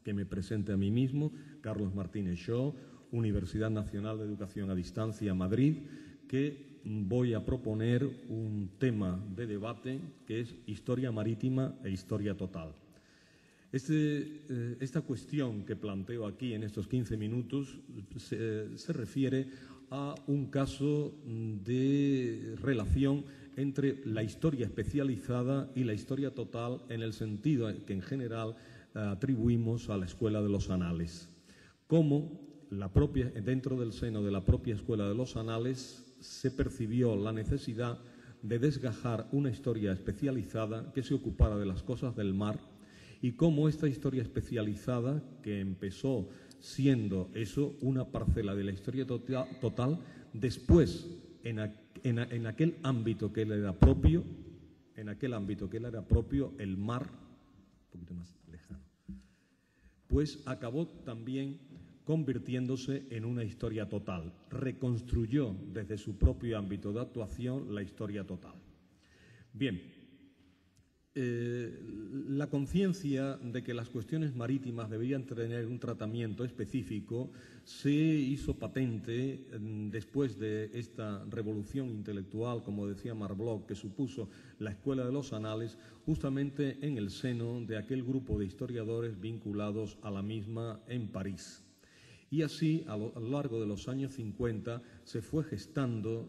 que me presente a mí mismo, Carlos Martínez Shaw, Universidad Nacional de Educación a Distancia, Madrid, que voy a proponer un tema de debate que es historia marítima e historia total. Esta cuestión que planteo aquí en estos 15 minutos se refiere a un caso de relación entre la historia especializada y la historia total, en el sentido que en general atribuimos a la Escuela de los Anales. Cómo dentro del seno de la propia Escuela de los Anales se percibió la necesidad de desgajar una historia especializada que se ocupara de las cosas del mar, y cómo esta historia especializada, que empezó siendo eso, una parcela de la historia total, después, en aquel ámbito que le era propio, el mar, un poquito más lejano, pues acabó también convirtiéndose en una historia total. Reconstruyó desde su propio ámbito de actuación la historia total. Bien. La conciencia de que las cuestiones marítimas debían tener un tratamiento específico se hizo patente después de esta revolución intelectual, como decía Marc Bloch, que supuso la Escuela de los Anales, justamente en el seno de aquel grupo de historiadores vinculados a la misma en París. Y así, a lo largo de los años 50, se fue gestando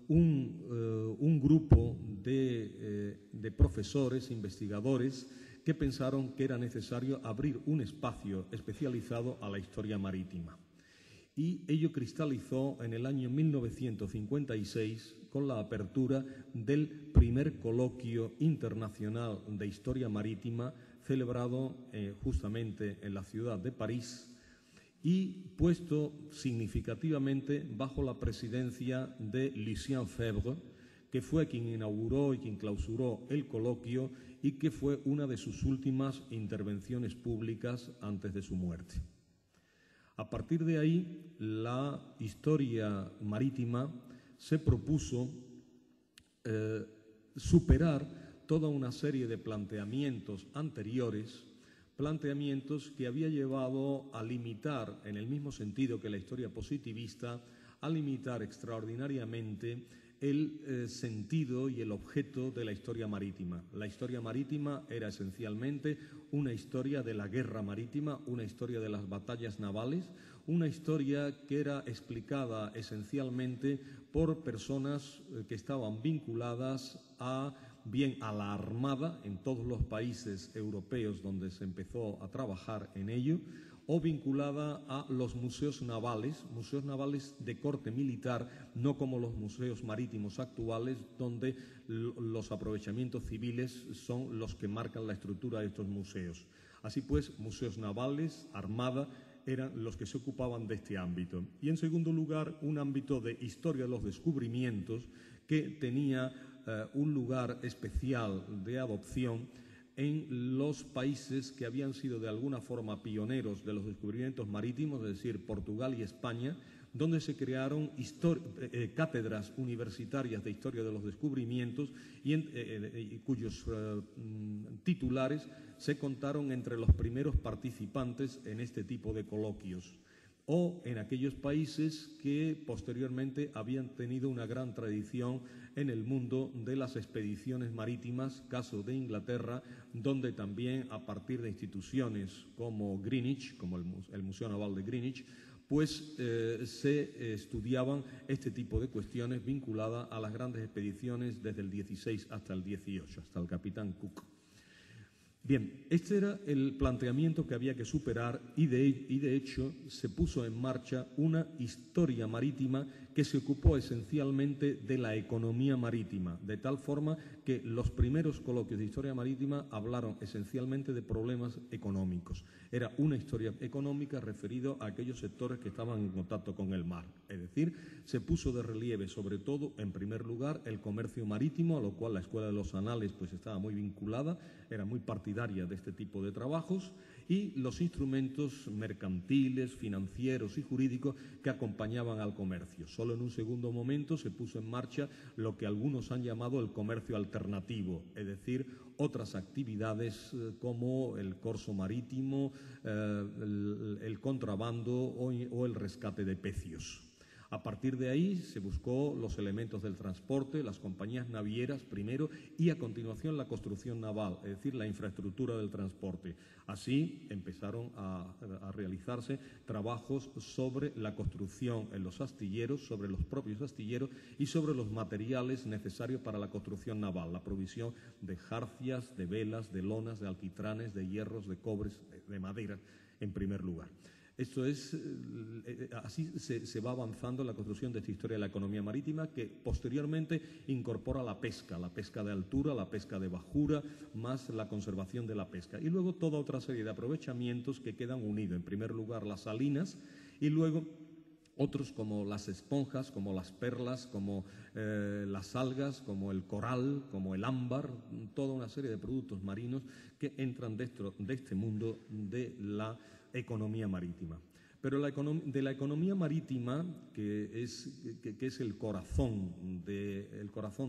un grupo de profesores, investigadores, que pensaron que era necesario abrir un espacio especializado a la historia marítima. Y ello cristalizó en el año 1956 con la apertura del primer coloquio internacional de historia marítima, celebrado justamente en la ciudad de París, y puesto significativamente bajo la presidencia de Lucien Febvre, que fue quien inauguró y quien clausuró el coloquio y que fue una de sus últimas intervenciones públicas antes de su muerte. A partir de ahí, la historia marítima se propuso superar toda una serie de planteamientos anteriores, planteamientos que había llevado a limitar, en el mismo sentido que la historia positivista, a limitar extraordinariamente el sentido y el objeto de la historia marítima. La historia marítima era esencialmente una historia de la guerra marítima, una historia de las batallas navales, una historia que era explicada esencialmente por personas que estaban vinculadas bien a la Armada en todos los países europeos donde se empezó a trabajar en ello, o vinculada a los museos navales de corte militar, no como los museos marítimos actuales, donde los aprovechamientos civiles son los que marcan la estructura de estos museos. Así pues, museos navales, Armada, eran los que se ocupaban de este ámbito. Y en segundo lugar, un ámbito de historia de los descubrimientos que tenía un lugar especial de adopción en los países que habían sido de alguna forma pioneros de los descubrimientos marítimos, es decir, Portugal y España, donde se crearon cátedras universitarias de historia de los descubrimientos y cuyos titulares se contaron entre los primeros participantes en este tipo de coloquios, o en aquellos países que posteriormente habían tenido una gran tradición en el mundo de las expediciones marítimas, caso de Inglaterra, donde también a partir de instituciones como Greenwich, como el Museo Naval de Greenwich, pues se estudiaban este tipo de cuestiones vinculadas a las grandes expediciones desde el 16 hasta el 18, hasta el capitán Cook. Bien, este era el planteamiento que había que superar y de hecho se puso en marcha una historia marítima que se ocupó esencialmente de la economía marítima, de tal forma que los primeros coloquios de historia marítima hablaron esencialmente de problemas económicos. Era una historia económica referida a aquellos sectores que estaban en contacto con el mar. Es decir, se puso de relieve sobre todo, en primer lugar, el comercio marítimo, a lo cual la Escuela de los Anales pues estaba muy vinculada, era muy partidaria de este tipo de trabajos, y los instrumentos mercantiles, financieros y jurídicos que acompañaban al comercio. Solo en un segundo momento se puso en marcha lo que algunos han llamado el comercio alternativo, es decir, otras actividades como el corso marítimo, el contrabando o el rescate de pecios. A partir de ahí se buscó los elementos del transporte, las compañías navieras primero y a continuación la construcción naval, es decir, la infraestructura del transporte. Así empezaron a realizarse trabajos sobre la construcción en los astilleros, sobre los propios astilleros y sobre los materiales necesarios para la construcción naval, la provisión de jarcias, de velas, de lonas, de alquitranes, de hierros, de cobres, de madera, en primer lugar. Esto es, así se va avanzando en la construcción de esta historia de la economía marítima, que posteriormente incorpora la pesca de altura, la pesca de bajura, más la conservación de la pesca. Y luego toda otra serie de aprovechamientos que quedan unidos. En primer lugar, las salinas y luego otros como las esponjas, como las perlas, como las algas, como el coral, como el ámbar, toda una serie de productos marinos que entran dentro de este mundo de la economía marítima. Pero de la economía marítima, que es el corazón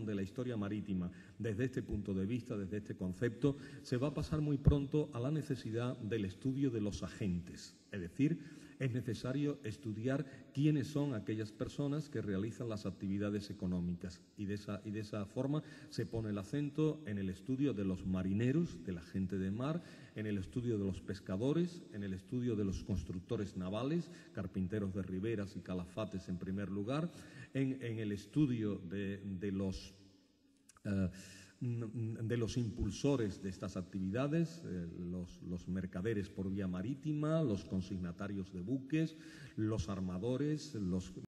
de la historia marítima, desde este punto de vista, desde este concepto, se va a pasar muy pronto a la necesidad del estudio de los agentes. Es decir, es necesario estudiar quiénes son aquellas personas que realizan las actividades económicas. Y de esa forma se pone el acento en el estudio de los marineros, de la gente de mar, en el estudio de los pescadores, en el estudio de los constructores navales, carpinteros de riberas y calafates en primer lugar, en el estudio de los impulsores de estas actividades, los mercaderes por vía marítima, los consignatarios de buques, los armadores, los